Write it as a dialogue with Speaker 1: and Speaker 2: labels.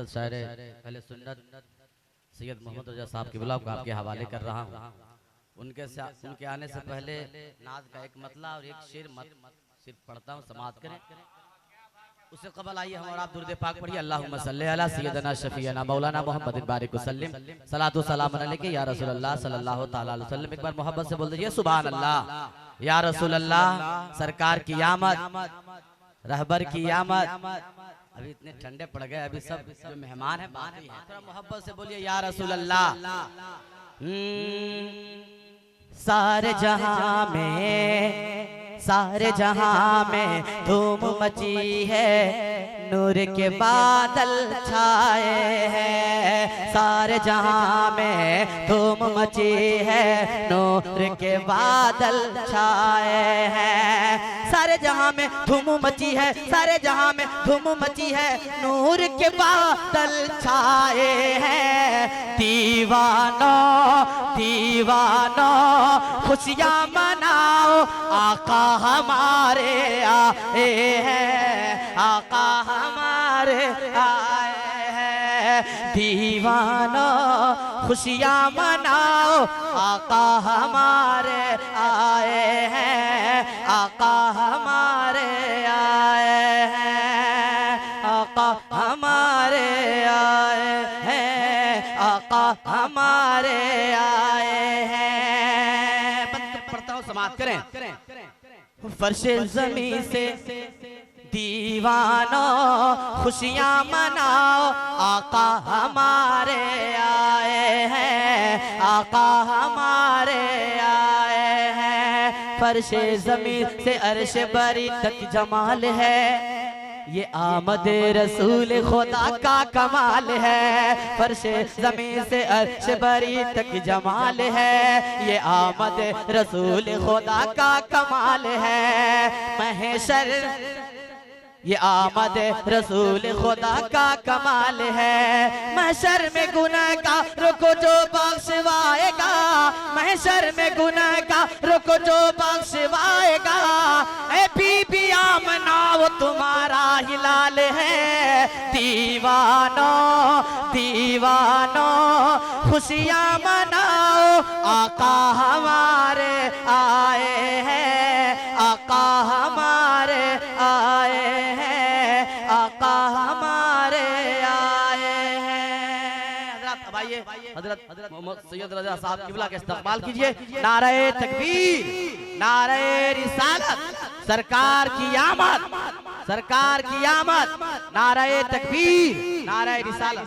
Speaker 1: शायर अहले सुन्नत सैयद मोहम्मद रजा साहब के बुलाव को आपके हवाले कर रहा हूँ। उनके आने से पहले नाज का एक मतला और एक शेर सिर्फ पढ़ता हूँ, समाअत करें। उससे कबल आइए हम और आप दुरूद पाक पढ़िए। अल्लाहुम्मा सल्ली अला सय्यदना शफीअना मौलाना मोहम्मद बारिक वसल्लम सलातो सलाम अलैहि या रसूल अल्लाह सल्लल्लाहु तआला अलैहि वसल्लम। एक बार मोहब्बत से बोल दीजिए सुभान अल्लाह। या रसूल अल्लाह, सरकार की आमद, रहबर की आमद। अभी इतने ठंडे पड़ गए, अभी सब जो मेहमान है बाकी हैं, थोड़ा मोहब्बत से बोलिए या रसूल अल्लाह। सारे जहां में धूम मची है, नूर के बादल छाए हैं। सारे जहां में धूम मची है, नूर के बादल छाए हैं। सारे जहां में धूम मची है, सारे जहां में धूम मची है, नूर के बादल छाए हैं। दीवानो दीवानो खुशियां मनाओ, आका हमारे आए हैं, आका हमारे आए हैं। दीवानो खुशियां मनाओ, आका हमारे आए हैं, आका हमारे आए हैं, आका हमारे आए हैं, आका हमारे आए हैं। पढ़ता हूँ, समाअत करें। फर्शे ज़मीं से दीवानो खुशियां मनाओ, आका हमारे आए हैं, आका हमारे आए हैं। फर्शे ज़मीं से अर्श बरी तक जमाल है, ये आमद रसूल खुदा का कमाल है। फर्शे ज़मीन से अर्श बरी तक जमाल है, ये आमद रसूल खुदा का कमाल है। महशर ये आमद रसूल खुदा का कमाल है। महशर में गुनहगारों को जो बख्शवाएगा, महशर में गुनहगारों को जो बख्शवाएगा। ऐ बीबी आमना वो तुम्हारा ही लाल है। दीवानो दीवानो खुशियां मनाओ, आका हमारे आए हैं, आका हमारे आए हैं, आका हमारे आए हैं। हजरत अब आइए, हजरत मोहम्मद सैयद रजा साहब किबला के इस्तकबाल कीजिए। नारे तकबीर, नारे रिसालत, सरकार की आमद, सरकार की आमद। नारे तकबीर, नारे रिसालत।